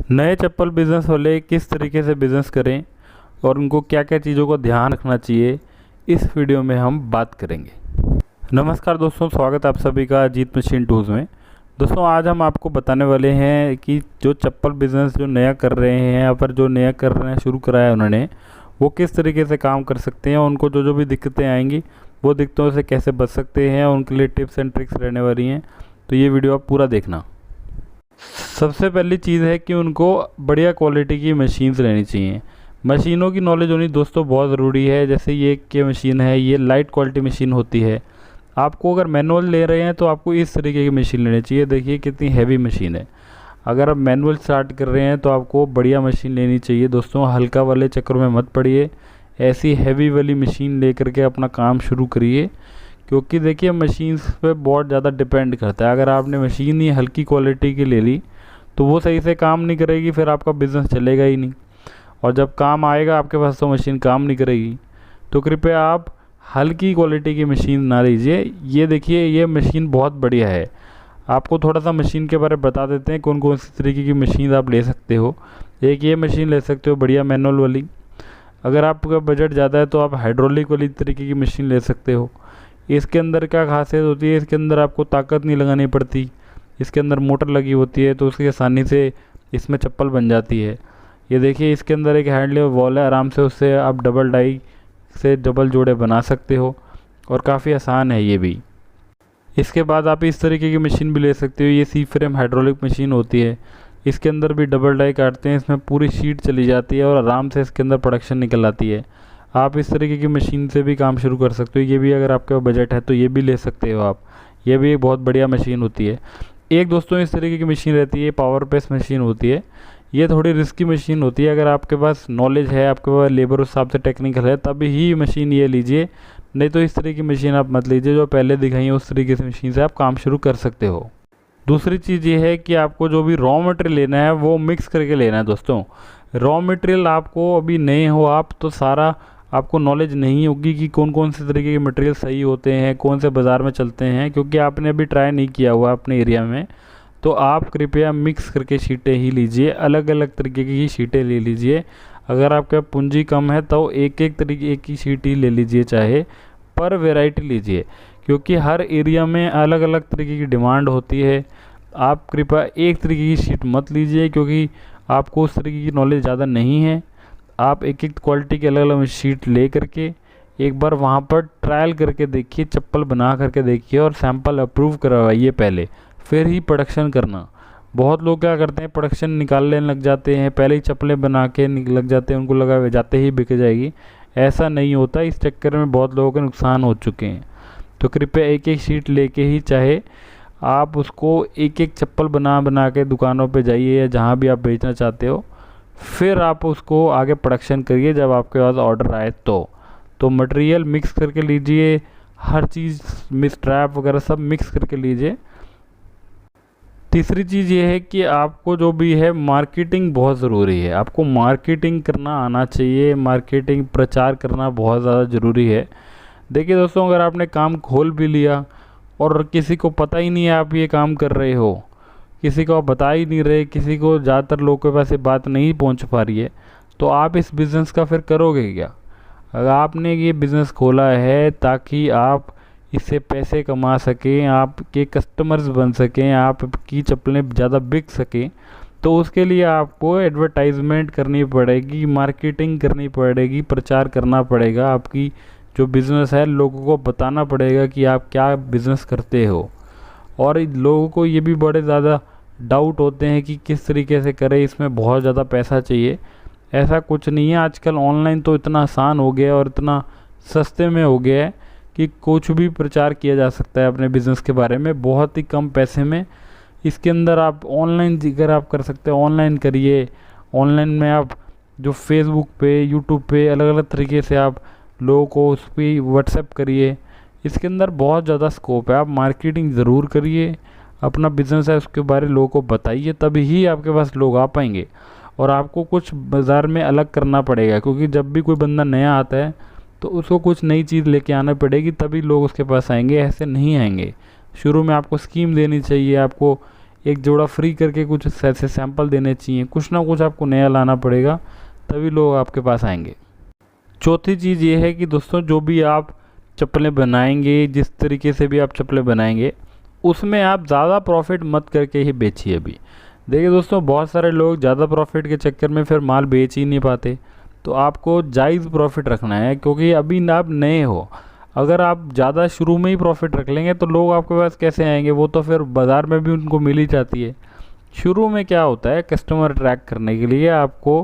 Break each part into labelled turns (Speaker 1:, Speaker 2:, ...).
Speaker 1: नए चप्पल बिज़नेस वाले किस तरीके से बिज़नेस करें और उनको क्या क्या चीज़ों को ध्यान रखना चाहिए, इस वीडियो में हम बात करेंगे। नमस्कार दोस्तों, स्वागत है आप सभी का अजीत मशीन टूल्स में। दोस्तों, आज हम आपको बताने वाले हैं कि जो चप्पल बिज़नेस जो नया कर रहे हैं या फिर जो नया कर रहे हैं, शुरू करा है उन्होंने, वो किस तरीके से काम कर सकते हैं, उनको जो जो भी दिक्कतें आएंगी वो दिक्कतों से कैसे बच सकते हैं, उनके लिए टिप्स एंड ट्रिक्स रहने वाली हैं। तो ये वीडियो आप पूरा देखना। सबसे पहली चीज़ है कि उनको बढ़िया क्वालिटी की मशीन्स लेनी चाहिए। मशीनों की नॉलेज होनी दोस्तों बहुत ज़रूरी है। जैसे ये कि मशीन है, ये लाइट क्वालिटी मशीन होती है। आपको अगर मैनुअल ले रहे हैं तो आपको इस तरीके की मशीन लेनी चाहिए। देखिए कितनी हैवी मशीन है। अगर आप मैनुअल स्टार्ट कर रहे हैं तो आपको बढ़िया मशीन लेनी चाहिए दोस्तों। हल्का वाले चक्कर में मत पड़िए, ऐसी हैवी वाली मशीन ले करके अपना काम शुरू करिए, क्योंकि देखिए मशीन्स पे बहुत ज़्यादा डिपेंड करता है। अगर आपने मशीन ही हल्की क्वालिटी की ले ली तो वो सही से काम नहीं करेगी, फिर आपका बिज़नेस चलेगा ही नहीं। और जब काम आएगा आपके पास तो मशीन काम नहीं करेगी। तो कृपया आप हल्की क्वालिटी की मशीन ना लीजिए। ये देखिए, ये मशीन बहुत बढ़िया है। आपको थोड़ा सा मशीन के बारे में बता देते हैं कौन कौन सी तरीके की मशीन आप ले सकते हो। एक ये मशीन ले सकते हो बढ़िया मैनुअल वाली। अगर आपका बजट ज़्यादा है तो आप हाइड्रोलिक वाली तरीके की मशीन ले सकते हो। इसके अंदर क्या खासियत होती है, इसके अंदर आपको ताकत नहीं लगानी पड़ती। इसके अंदर मोटर लगी होती है तो उसकी आसानी से इसमें चप्पल बन जाती है। ये देखिए, इसके अंदर एक हैंड लेवर वॉल है, आराम से उससे आप डबल डाई से डबल जोड़े बना सकते हो और काफ़ी आसान है ये भी। इसके बाद आप इस तरीके की मशीन भी ले सकते हो। ये सी फ्रेम हाइड्रोलिक मशीन होती है। इसके अंदर भी डबल डाई काटते हैं, इसमें पूरी शीट चली जाती है और आराम से इसके अंदर प्रोडक्शन निकल आती है। आप इस तरीके की मशीन से भी काम शुरू कर सकते हो। ये भी अगर आपके बजट है तो ये भी ले सकते हो आप। ये भी एक बहुत बढ़िया मशीन होती है। एक दोस्तों इस तरीके की मशीन रहती है, पावर प्रेस मशीन होती है। ये थोड़ी रिस्की मशीन होती है। अगर आपके पास नॉलेज है, आपके पास लेबर उस हिसाब से टेक्निकल है, तभी ही मशीन ये लीजिए। नहीं तो इस तरह की मशीन आप मत लीजिए। जो पहले दिखाई है उस तरीके से मशीन से आप काम शुरू कर सकते हो। दूसरी चीज़ ये है कि आपको जो भी रॉ मटेरियल लेना है वो मिक्स करके लेना है दोस्तों। रॉ मटेरियल आपको अभी नए हो आप तो सारा आपको नॉलेज नहीं होगी कि कौन कौन से तरीके के मटेरियल सही होते हैं, कौन से बाज़ार में चलते हैं, क्योंकि आपने अभी ट्राई नहीं किया हुआ अपने एरिया में। तो आप कृपया मिक्स करके शीटें ही लीजिए, अलग अलग तरीके की शीटें ले लीजिए। अगर आपका पूंजी कम है तो एक ही शीट ही ले लीजिए, चाहे पर वैरायटी लीजिए, क्योंकि हर एरिया में अलग अलग तरीके की डिमांड होती है। आप कृपया एक तरीके की शीट मत लीजिए, क्योंकि आपको उस तरीके की नॉलेज ज़्यादा नहीं है। आप एक एक क्वालिटी के अलग अलग शीट ले करके एक बार वहाँ पर ट्रायल करके देखिए, चप्पल बना करके देखिए और सैंपल अप्रूव करवाइए पहले, फिर ही प्रोडक्शन करना। बहुत लोग क्या करते हैं, प्रोडक्शन निकालने लग जाते हैं, पहले ही चप्पलें बना के लग जाते हैं, उनको लगा जाते ही बिक जाएगी। ऐसा नहीं होता। इस चक्कर में बहुत लोगों के नुकसान हो चुके हैं। तो कृपया एक एक शीट लेके ही, चाहे आप उसको एक एक चप्पल बना बना के दुकानों पे जाइए या जहाँ भी आप बेचना चाहते हो, फिर आप उसको आगे प्रोडक्शन करिए जब आपके पास ऑर्डर आए तो मटेरियल मिक्स करके लीजिए। हर चीज़ स्ट्रैप वगैरह सब मिक्स करके लीजिए। तीसरी चीज़ ये है कि आपको जो भी है मार्केटिंग बहुत ज़रूरी है। आपको मार्केटिंग करना आना चाहिए। मार्केटिंग प्रचार करना बहुत ज़्यादा ज़रूरी है। देखिए दोस्तों, अगर आपने काम खोल भी लिया और किसी को पता ही नहीं है आप ये काम कर रहे हो, किसी को आप बता ही नहीं रहे, किसी को ज़्यादातर लोगों के पास ये बात नहीं पहुंच पा रही है, तो आप इस बिज़नेस का फिर करोगे क्या? अगर आपने ये बिज़नेस खोला है ताकि आप इससे पैसे कमा सकें, आपके कस्टमर्स बन सकें, आपकी चप्पलें ज़्यादा बिक सकें, तो उसके लिए आपको एडवर्टाइजमेंट करनी पड़ेगी, मार्केटिंग करनी पड़ेगी, प्रचार करना पड़ेगा। आपकी जो बिज़नेस है लोगों को बताना पड़ेगा कि आप क्या बिज़नेस करते हो। और लोगों को ये भी बड़े ज़्यादा डाउट होते हैं कि किस तरीके से करें, इसमें बहुत ज़्यादा पैसा चाहिए। ऐसा कुछ नहीं है। आजकल ऑनलाइन तो इतना आसान हो गया और इतना सस्ते में हो गया है कि कुछ भी प्रचार किया जा सकता है अपने बिज़नेस के बारे में बहुत ही कम पैसे में। इसके अंदर आप ऑनलाइन जिगर आप कर सकते हैं, ऑनलाइन करिए। ऑनलाइन में आप जो फेसबुक पे, यूट्यूब पे अलग अलग तरीके से आप लोगों को उस पर व्हाट्सएप करिए। इसके अंदर बहुत ज़्यादा स्कोप है। आप मार्केटिंग ज़रूर करिए, अपना बिज़नेस है उसके बारे में लोगों को बताइए, तभी ही आपके पास लोग आ पाएंगे। और आपको कुछ बाज़ार में अलग करना पड़ेगा, क्योंकि जब भी कोई बंदा नया आता है तो उसको कुछ नई चीज़ लेके आना पड़ेगी, तभी लोग उसके पास आएंगे, ऐसे नहीं आएंगे। शुरू में आपको स्कीम देनी चाहिए, आपको एक जोड़ा फ्री करके कुछ ऐसे सैंपल देने चाहिए, कुछ ना कुछ आपको नया लाना पड़ेगा, तभी लोग आपके पास आएंगे। चौथी चीज़ ये है कि दोस्तों जो भी आप चप्पलें बनाएंगे, जिस तरीके से भी आप चप्पलें बनाएंगे, उसमें आप ज़्यादा प्रॉफिट मत करके ही बेचिए। अभी देखिए दोस्तों, बहुत सारे लोग ज़्यादा प्रॉफिट के चक्कर में फिर माल बेच ही नहीं पाते। तो आपको जायज़ प्रॉफिट रखना है, क्योंकि अभी आप नए हो। अगर आप ज़्यादा शुरू में ही प्रॉफिट रख लेंगे तो लोग आपके पास कैसे आएंगे? वो तो फिर बाज़ार में भी उनको मिल ही जाती है। शुरू में क्या होता है, कस्टमर अट्रैक्ट करने के लिए आपको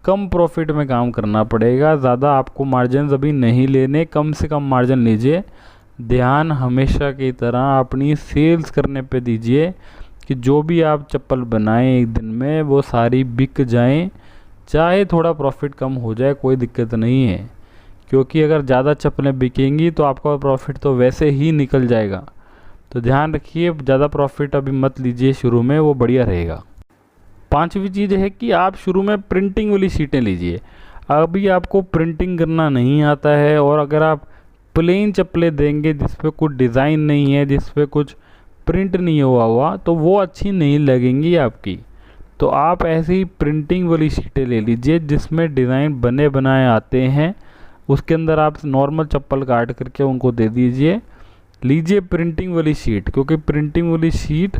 Speaker 1: कम प्रॉफिट में काम करना पड़ेगा। ज़्यादा आपको मार्जिन अभी नहीं लेने, कम से कम मार्जिन लीजिए। ध्यान हमेशा की तरह अपनी सेल्स करने पे दीजिए कि जो भी आप चप्पल बनाएं एक दिन में वो सारी बिक जाएं, चाहे थोड़ा प्रॉफिट कम हो जाए, कोई दिक्कत नहीं है। क्योंकि अगर ज़्यादा चप्पलें बिकेंगी तो आपका प्रॉफिट तो वैसे ही निकल जाएगा। तो ध्यान रखिए, ज़्यादा प्रॉफिट अभी मत लीजिए शुरू में, वो बढ़िया रहेगा। पांचवी चीज़ है कि आप शुरू में प्रिंटिंग वाली शीटें लीजिए। अभी आपको प्रिंटिंग करना नहीं आता है, और अगर आप प्लेन चप्पलें देंगे जिस पे कुछ डिज़ाइन नहीं है, जिस पे कुछ प्रिंट नहीं हुआ, तो वो अच्छी नहीं लगेंगी आपकी। तो आप ऐसी ही प्रिंटिंग वाली शीटें ले लीजिए जिसमें डिज़ाइन बने बनाए आते हैं। उसके अंदर आप नॉर्मल चप्पल काट करके उनको दे दीजिए। लीजिए प्रिंटिंग वाली शीट, क्योंकि प्रिंटिंग वाली शीट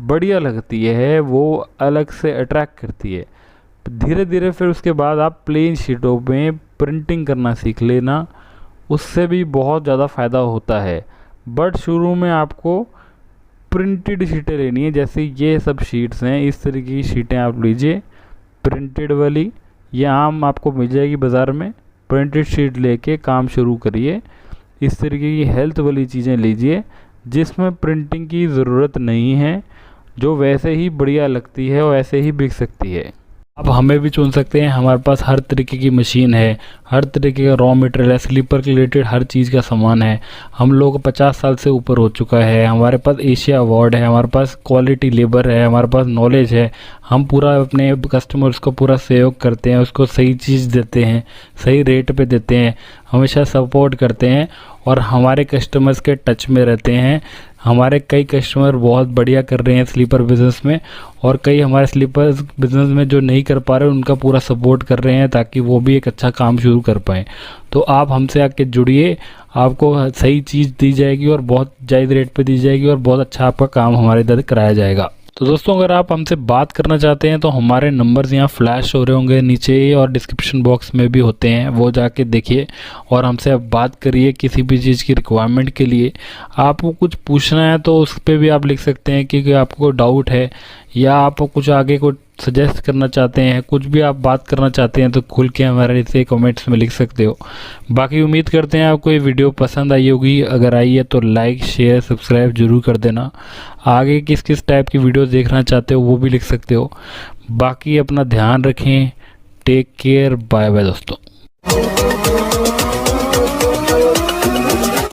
Speaker 1: बढ़िया लगती है, वो अलग से अट्रैक्ट करती है। धीरे धीरे फिर उसके बाद आप प्लेन शीटों में प्रिंटिंग करना सीख लेना, उससे भी बहुत ज़्यादा फ़ायदा होता है। बट शुरू में आपको प्रिंटेड शीटें लेनी है, जैसे ये सब शीट्स हैं, इस तरीके की शीटें आप लीजिए प्रिंटेड वाली। ये आम आपको मिल जाएगी बाज़ार में। प्रिंटेड शीट लेके काम शुरू करिए। इस तरीके की हेल्थ वाली चीज़ें लीजिए जिसमें प्रिंटिंग की ज़रूरत नहीं है, जो वैसे ही बढ़िया लगती है और ऐसे ही बिक सकती है। अब हमें भी चुन सकते हैं, हमारे पास हर तरीके की मशीन है, हर तरीके का रॉ मटेरियल है, स्लीपर के रिलेटेड हर चीज़ का सामान है। हम लोग 50 साल से ऊपर हो चुका है, हमारे पास एशिया अवार्ड है, हमारे पास क्वालिटी लेबर है, हमारे पास नॉलेज है। हम पूरा अपने कस्टमर्स को पूरा सहयोग करते हैं, उसको सही चीज़ देते हैं, सही रेट पे देते हैं, हमेशा सपोर्ट करते हैं और हमारे कस्टमर्स के टच में रहते हैं। हमारे कई कस्टमर बहुत बढ़िया कर रहे हैं स्लीपर बिज़नेस में, और कई हमारे स्लीपर बिज़नेस में जो नहीं कर पा रहे उनका पूरा सपोर्ट कर रहे हैं ताकि वो भी एक अच्छा काम शुरू कर पाएँ। तो आप हमसे आके जुड़िए, आपको सही चीज़ दी जाएगी और बहुत जायज़ रेट पे दी जाएगी और बहुत अच्छा आपका काम हमारे इधर कराया जाएगा। तो दोस्तों, अगर आप हमसे बात करना चाहते हैं तो हमारे नंबर्स यहाँ फ्लैश हो रहे होंगे नीचे, और डिस्क्रिप्शन बॉक्स में भी होते हैं, वो जाके देखिए और हमसे आप बात करिए। किसी भी चीज़ की रिक्वायरमेंट के लिए आपको कुछ पूछना है तो उस पर भी आप लिख सकते हैं कि आपको डाउट है, या आप कुछ आगे को सजेस्ट करना चाहते हैं, कुछ भी आप बात करना चाहते हैं तो खुल के हमारे से कमेंट्स में लिख सकते हो। बाकी उम्मीद करते हैं आपको ये वीडियो पसंद आई होगी। अगर आई है तो लाइक शेयर सब्सक्राइब जरूर कर देना। आगे किस किस टाइप की वीडियो देखना चाहते हो वो भी लिख सकते हो। बाकी अपना ध्यान रखें। टेक केयर, बाय बाय दोस्तों।